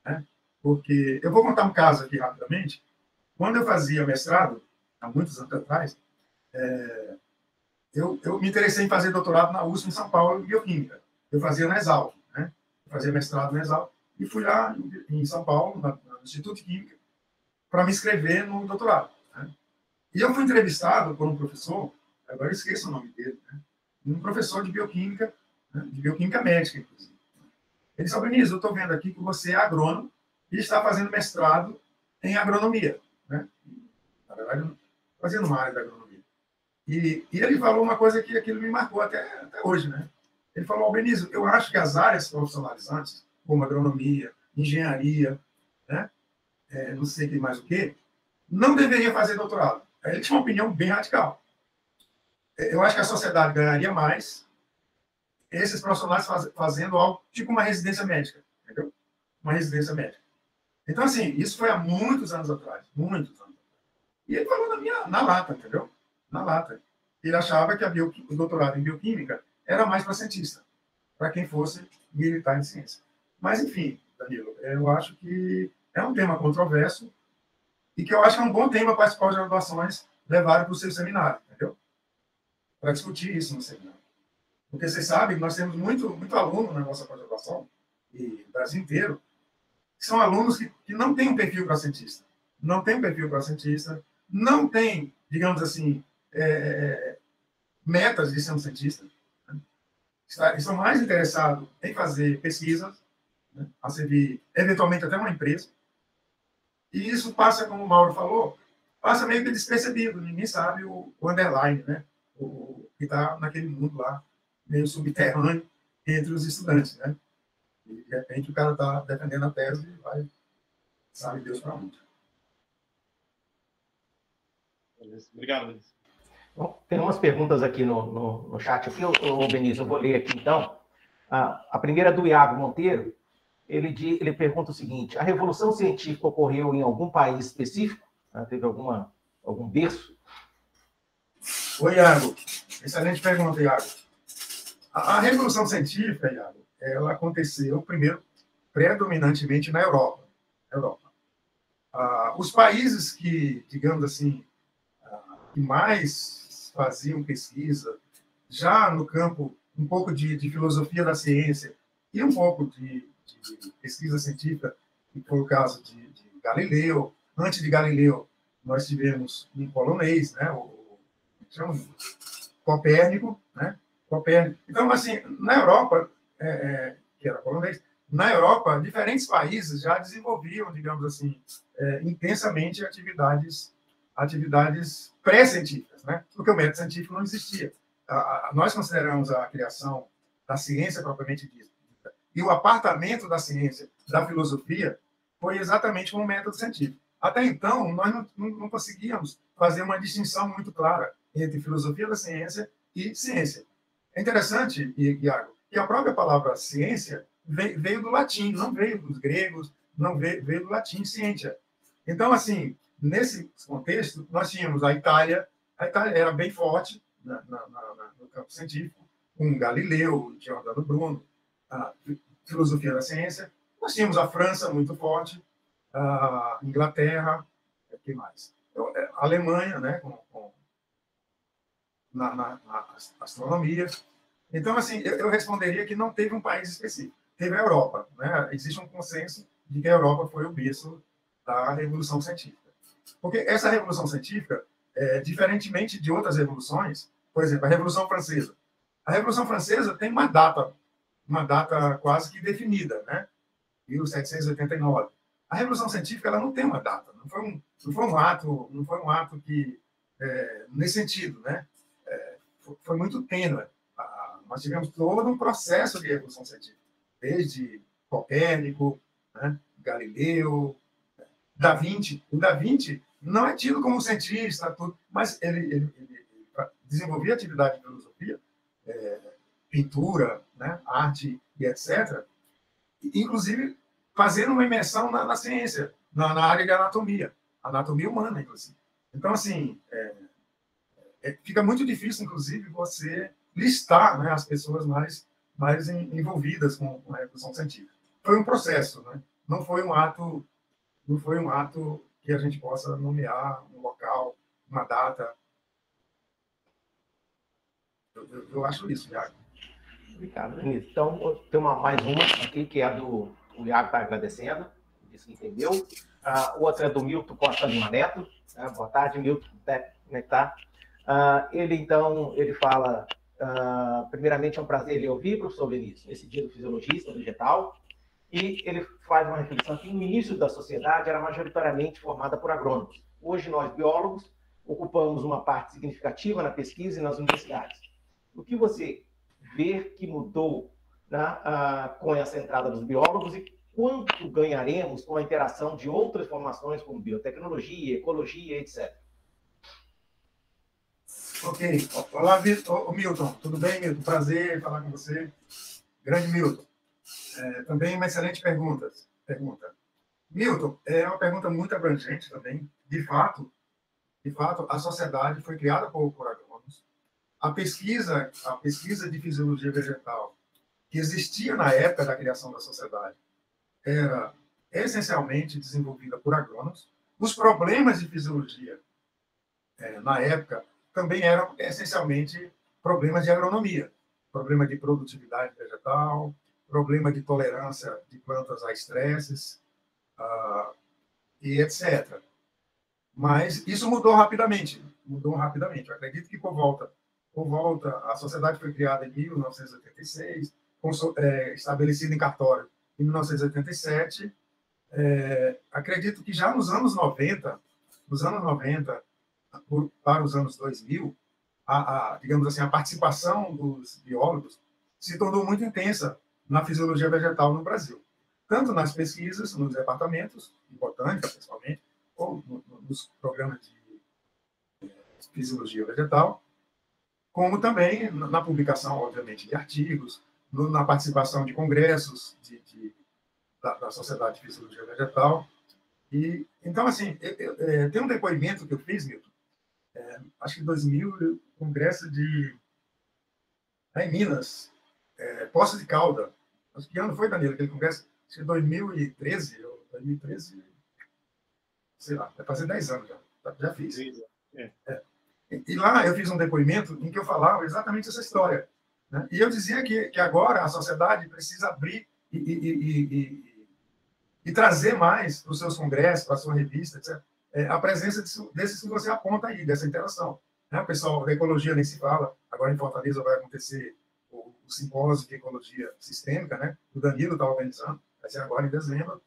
Né? Porque eu vou contar um caso aqui rapidamente. Quando eu fazia mestrado, há muitos anos atrás, eu me interessei em fazer doutorado na USP em São Paulo, em bioquímica. Eu fazia na Exalc, né? Eu fazia mestrado na Exalc, e fui lá em São Paulo, no Instituto de Química, para me inscrever no doutorado. Né? E eu fui entrevistado por um professor, agora eu esqueço o nome dele, né? Um professor de bioquímica, né? De bioquímica médica, inclusive. Ele disse: Benício, eu estou vendo aqui que você é agrônomo e está fazendo mestrado em agronomia. Né? Na verdade, fazendo uma área da agronomia. E ele falou uma coisa que aquilo me marcou até hoje. Né? Ele falou: Benício, eu acho que as áreas profissionalizantes, como agronomia, engenharia, né? Não sei que mais o quê, não deveria fazer doutorado. Ele tinha uma opinião bem radical. Eu acho que a sociedade ganharia mais esses profissionais fazendo algo tipo uma residência médica, entendeu? Uma residência médica. Então, assim, isso foi há muitos anos atrás, muitos anos. E ele falou na lata, entendeu? Na lata. Ele achava que o doutorado em bioquímica era mais para cientista, para quem fosse militar em ciência. Mas, enfim, Danilo, eu acho que é um tema controverso e que eu acho que é um bom tema para as pós-graduações levarem para o seu seminário, entendeu? Para discutir isso no seminário. Porque vocês sabem que nós temos muito aluno na nossa pós-graduação, e no Brasil inteiro, que são alunos que não têm um perfil para cientista. Não tem um perfil para cientista, não tem, digamos assim, metas de ser um cientista. Né? Estão mais interessados em fazer pesquisas, né? A servir, eventualmente, até uma empresa. E isso passa, como o Mauro falou, passa meio que despercebido. Ninguém sabe o underline, né? O que está naquele mundo lá, meio subterrâneo, entre os estudantes. Né? E, de repente, o cara está defendendo a tese e vai, sabe Deus para onde. Obrigado, Benício. Bom, tem umas perguntas aqui no chat. Benício, eu vou ler aqui, então. A primeira é do Iago Monteiro. Ele pergunta o seguinte: a revolução científica ocorreu em algum país específico? Teve algum berço? Oi, Iago. Excelente pergunta, Iago. A revolução científica, Iago, ela aconteceu, primeiro, predominantemente na Europa. Os países que, digamos assim, que mais faziam pesquisa, já no campo um pouco de filosofia da ciência e um pouco de pesquisa científica, que foi o caso de Galileu. Antes de Galileu, nós tivemos um polonês, né, Copérnico, né? Então, assim, na Europa, que era polonês. Na Europa, diferentes países já desenvolviam, digamos assim, intensamente atividades pré-científicas, né? Porque o método científico não existia. Nós consideramos a criação da ciência propriamente dita e o apartamento da ciência da filosofia foi exatamente com o método científico. Até então, nós não conseguíamos fazer uma distinção muito clara entre filosofia da ciência e ciência. É interessante, Iago, que a própria palavra ciência veio do latim, não veio dos gregos, não veio do latim, ciência. Então, assim, nesse contexto, nós tínhamos a Itália era bem forte no campo científico, com Galileu, Giordano Bruno, a filosofia da ciência. Nós tínhamos a França muito forte, a Inglaterra, o que mais? A Alemanha, né, na astronomia. Então, assim, eu responderia que não teve um país específico. Teve a Europa, né? Existe um consenso de que a Europa foi o berço da Revolução Científica. Porque essa Revolução Científica, diferentemente de outras revoluções, por exemplo, a Revolução Francesa. A Revolução Francesa tem uma data quase que definida, né? 1789. A Revolução Científica ela não tem uma data, não foi um ato que nesse sentido, né? Foi muito tênue. Nós tivemos todo um processo de revolução científica, desde Copérnico, né? Galileu, Da Vinci. O Da Vinci não é tido como cientista, tudo, mas ele desenvolvia atividade de filosofia, pintura, né? Arte e etc. Inclusive fazendo uma imersão na ciência, na área de anatomia humana, inclusive. Então, assim, fica muito difícil, inclusive, você listar, né, as pessoas mais envolvidas com a revolução científica. Foi um processo, né? Não foi um ato que a gente possa nomear um local, uma data. Eu acho isso, Iago. Obrigado, Vinícius. Então, tem mais uma aqui, que é do... O Iago está agradecendo, disse que entendeu. Outra é do Milton Costa Lima Neto. Boa tarde, Milton. Como é que está? Ele fala... primeiramente, é um prazer ele ouvir, professor Vinícius, nesse dia do fisiologista vegetal. E ele faz uma reflexão que no início da sociedade era majoritariamente formada por agrônomos. Hoje, nós, biólogos, ocupamos uma parte significativa na pesquisa e nas universidades. O que você vê que mudou, né, com essa entrada dos biólogos e quanto ganharemos com a interação de outras formações como biotecnologia, ecologia, etc. Ok. Olá, Milton. Tudo bem, Milton? Prazer falar com você. Grande Milton. Também uma excelente pergunta. Milton, é uma pergunta muito abrangente também. De fato, a sociedade foi criada por agrônomos. A pesquisa de fisiologia vegetal que existia na época da criação da sociedade era essencialmente desenvolvida por agrônomos. Os problemas de fisiologia, na época, também eram essencialmente problemas de agronomia, problema de produtividade vegetal, problema de tolerância de plantas a estresses, e etc. Mas isso mudou rapidamente. Eu acredito que por volta a sociedade foi criada em 1986, estabelecida em cartório em 1987. Acredito que já nos anos 90 para os anos 2000, digamos assim, a participação dos biólogos se tornou muito intensa na fisiologia vegetal no Brasil. Tanto nas pesquisas, nos departamentos, de botânica, principalmente, ou nos programas de fisiologia vegetal, como também na publicação, obviamente, de artigos, na participação de congressos da Sociedade de Fisiologia Vegetal. Então, assim, tem um depoimento que eu fiz, Milton, acho que em 2000, congresso em Minas, Poços de Calda. Acho que ano foi, Danilo, aquele congresso? Acho que 2013, sei lá, vai fazer 10 anos já fiz. E lá eu fiz um depoimento em que eu falava exatamente essa história, né? E eu dizia que agora a sociedade precisa abrir e trazer mais para os seus congressos, para a sua revista, etc., a presença desses que você aponta aí, dessa interação. Né? O pessoal da ecologia nem se fala, agora em Fortaleza vai acontecer o o simpósio de ecologia sistêmica, né? O Danilo está organizando, vai ser agora em dezembro.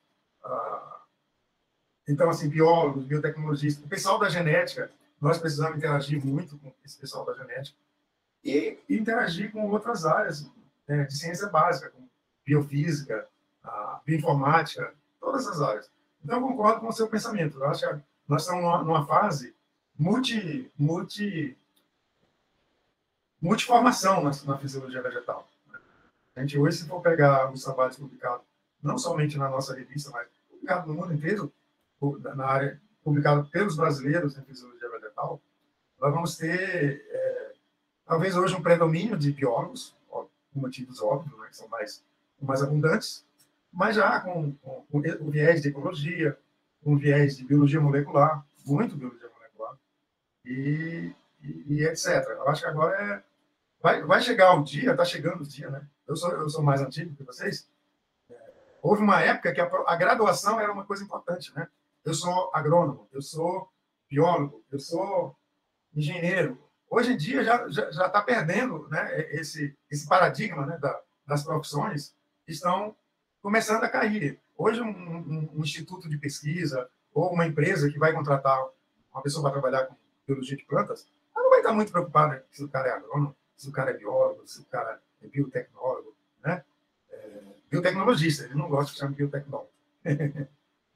Então, assim, biólogos, biotecnologistas, o pessoal da genética, nós precisamos interagir muito com esse pessoal da genética e interagir com outras áreas, né, de ciência básica, como biofísica, bioinformática, todas essas áreas. Então, eu concordo com o seu pensamento. Eu acho que nós estamos numa fase multiformação na fisiologia vegetal. A gente hoje, se for pegar os trabalhos publicados, não somente na nossa revista, mas publicados no mundo inteiro, na área publicado pelos brasileiros em fisiologia vegetal, nós vamos ter, talvez hoje, um predomínio de biólogos, por motivos óbvios, né, que são mais abundantes, mas já com o viés de ecologia, com o viés de biologia molecular, muito biologia molecular, e etc. Eu acho que agora vai chegar o dia, está chegando o dia, né? Eu sou mais antigo que vocês. Houve uma época que a graduação era uma coisa importante, né? Eu sou agrônomo, eu sou biólogo, eu sou engenheiro. Hoje em dia já está perdendo, né, esse paradigma, né, das profissões que estão começando a cair. Hoje um instituto de pesquisa ou uma empresa que vai contratar uma pessoa para trabalhar com biologia de plantas, ela não vai estar muito preocupada se o cara é agrônomo, se o cara é biólogo, se o cara é biotecnólogo, né? Biotecnologista, ele não gosta de chamar biotecnólogo.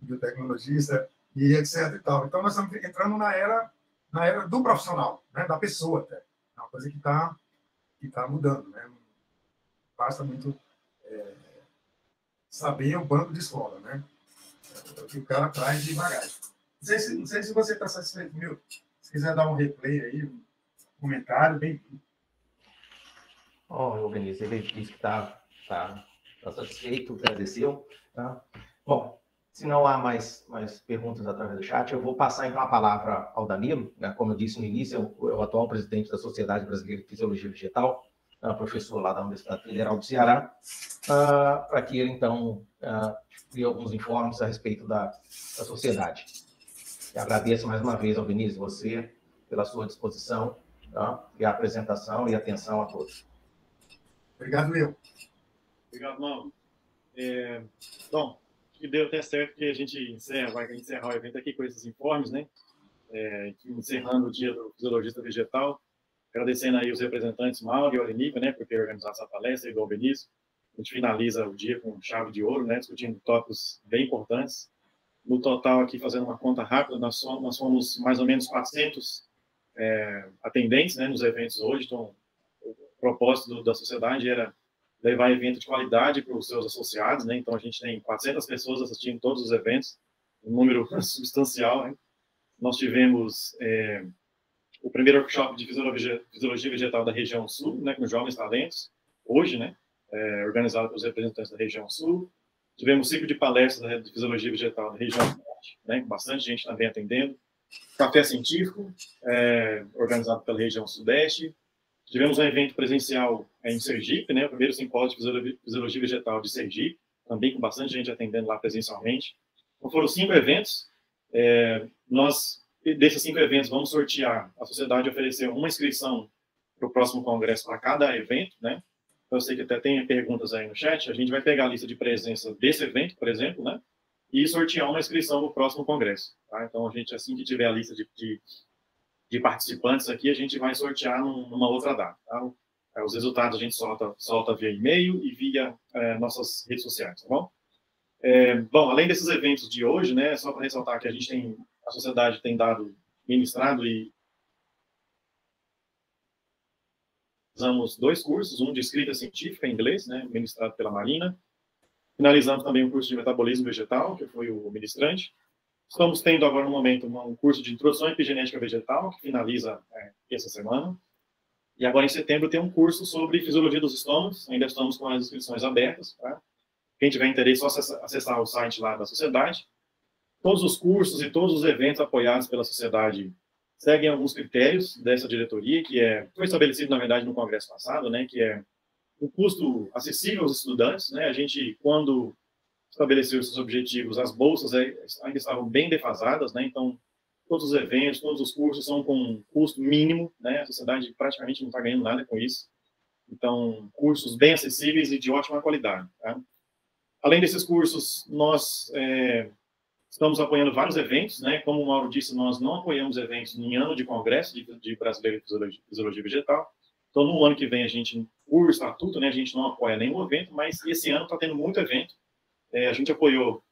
Biotecnologista e etc. E tal. Então, nós estamos entrando na era do profissional, né? Da pessoa até. É uma coisa que tá mudando, né? Basta muito saber o banco de escola, né? O que o cara traz de bagagem. Não sei se você está satisfeito comigo. Se quiser dar um replay aí, um comentário, bem-vindo. O Vinícius, ele disse que está satisfeito, agradeceu. Tá? Bom, se não há mais perguntas através do chat, eu vou passar então a palavra ao Danilo, né? Como eu disse no início, é o atual presidente da Sociedade Brasileira de Fisiologia Vegetal, professor lá da Universidade Federal do Ceará, para que ele então dê alguns informes a respeito da sociedade. Eu agradeço mais uma vez ao Vinícius, você, pela sua disposição, tá? E a apresentação e atenção a todos. Obrigado, eu. Obrigado, Mauro. Bom, que deu até certo que a gente vai encerrar o evento aqui com esses informes, né? Encerrando o dia do fisiologista vegetal, agradecendo aí os representantes Mauro e Oleniva, né, por ter organizado essa palestra, e do Vinícius. A gente finaliza o dia com chave de ouro, né, discutindo tópicos bem importantes. No total, aqui, fazendo uma conta rápida, nós somos mais ou menos 400 atendentes, né, nos eventos hoje. Então, o propósito da sociedade era levar evento de qualidade para os seus associados, né? Então, a gente tem 400 pessoas assistindo todos os eventos, um número substancial, né? Nós tivemos o primeiro workshop de fisiologia vegetal da região sul, né, com jovens talentos, hoje, né, organizado pelos representantes da região sul. Tivemos ciclo de palestras de fisiologia vegetal da região norte, né, com bastante gente também atendendo. Café científico, organizado pela região sudeste. Tivemos um evento presencial em Sergipe, né, o primeiro simpósio de fisiologia vegetal de Sergipe, também com bastante gente atendendo lá presencialmente. Então, foram 5 eventos. Desses 5 eventos, vamos sortear. A sociedade ofereceu uma inscrição para o próximo congresso para cada evento, né? Então, eu sei que até tem perguntas aí no chat. A gente vai pegar a lista de presença desse evento, por exemplo, né? E sortear uma inscrição para o próximo congresso. Tá? Então, a gente, assim que tiver a lista de participantes aqui, a gente vai sortear numa outra data. Tá? Os resultados a gente solta via e-mail e via nossas redes sociais, tá bom? Bom, além desses eventos de hoje, né, só para ressaltar que a sociedade tem ministrado e usamos 2 cursos, um de escrita científica em inglês, né, ministrado pela Marina. Finalizamos também um curso de metabolismo vegetal, que foi o ministrante. Estamos tendo agora, no momento, um curso de introdução à epigenética vegetal, que finaliza essa semana. E agora, em setembro, tem um curso sobre fisiologia dos estômagos. Ainda estamos com as inscrições abertas, tá? Quem tiver interesse, é só acessar o site lá da sociedade. Todos os cursos e todos os eventos apoiados pela sociedade seguem alguns critérios dessa diretoria, que foi estabelecido, na verdade, no congresso passado, né, que é um custo acessível aos estudantes, né? A gente, quando estabeleceu esses objetivos, as bolsas ainda estavam bem defasadas, né? Então, todos os eventos, todos os cursos são com um custo mínimo, né? A sociedade praticamente não está ganhando nada com isso. Então, cursos bem acessíveis e de ótima qualidade. Tá? Além desses cursos, nós estamos apoiando vários eventos, né? Como o Mauro disse, nós não apoiamos eventos em ano de congresso de brasileiro de fisiologia vegetal. Então, no ano que vem, a gente, por estatuto, né, a gente não apoia nenhum evento, mas esse ano está tendo muito evento. A gente apoiou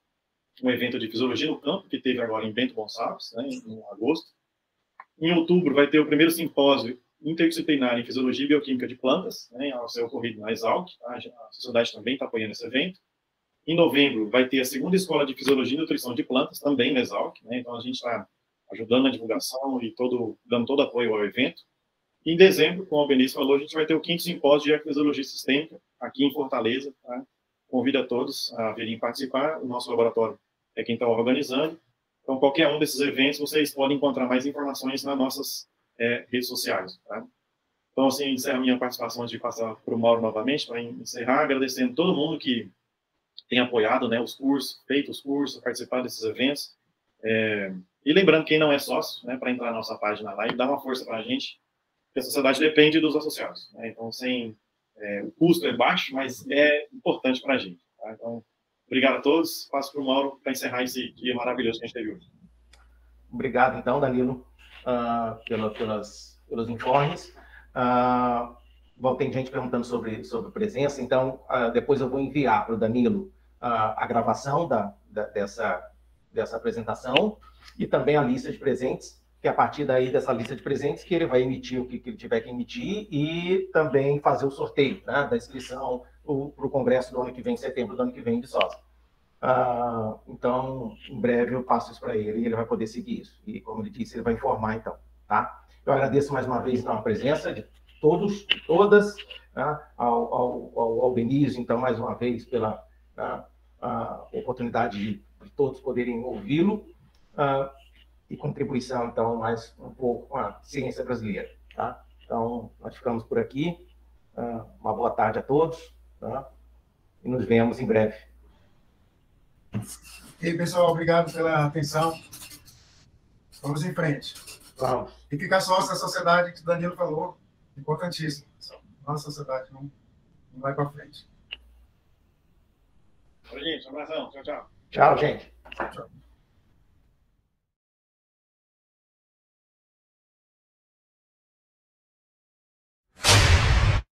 um evento de fisiologia no campo, que teve agora em Bento Gonçalves, né, em agosto. Em outubro, vai ter o primeiro simpósio interdisciplinar em fisiologia e bioquímica de plantas, né, a ser ocorrido na Exalc. A sociedade também está apoiando esse evento. Em novembro, vai ter a segunda escola de fisiologia e nutrição de plantas, também na Exalc, né, então a gente está ajudando na divulgação e dando todo apoio ao evento. Em dezembro, como o Benício falou, a gente vai ter o 5º simpósio de ecofisiologia sistêmica, aqui em Fortaleza. Tá? Convido a todos a virem participar, o nosso laboratório é quem está organizando. Então, qualquer um desses eventos, vocês podem encontrar mais informações nas nossas redes sociais. Tá? Então, assim, encerro a minha participação antes de passar para o Mauro novamente, para encerrar, agradecendo todo mundo que tem apoiado, né, os cursos, feito os cursos, participado desses eventos. E lembrando, quem não é sócio, né, para entrar na nossa página lá e dar uma força para a gente, porque a sociedade depende dos associados. Né? Então, o custo é baixo, mas é importante para a gente. Tá? Então, obrigado a todos. Passo para o Mauro para encerrar esse dia maravilhoso que a gente teve hoje. Obrigado, então, Danilo, pelos informes. Tem gente perguntando sobre presença, então depois eu vou enviar para o Danilo a gravação dessa apresentação e também a lista de presentes, que a partir daí dessa lista de presentes que ele vai emitir o que ele tiver que emitir e também fazer o sorteio, né, da inscrição para o congresso do ano que vem, em setembro do ano que vem, de Viçosa. Então, em breve eu passo isso para ele e ele vai poder seguir isso. E, como ele disse, ele vai informar, então. Tá? Eu agradeço mais uma vez, então, a presença de todos e todas, tá? ao Benício, então, mais uma vez, pela oportunidade de todos poderem ouvi-lo, e contribuição, então, mais um pouco com a ciência brasileira. Tá? Então, nós ficamos por aqui. Uma boa tarde a todos, tá? E nos vemos em breve. E aí, pessoal, obrigado pela atenção. Vamos em frente. Vamos. E ficar sócio da sociedade, que o Danilo falou, importantíssimo. Nossa sociedade não vai para frente. Oi, gente. Um abração. Tchau, tchau. Tchau, gente. Tchau.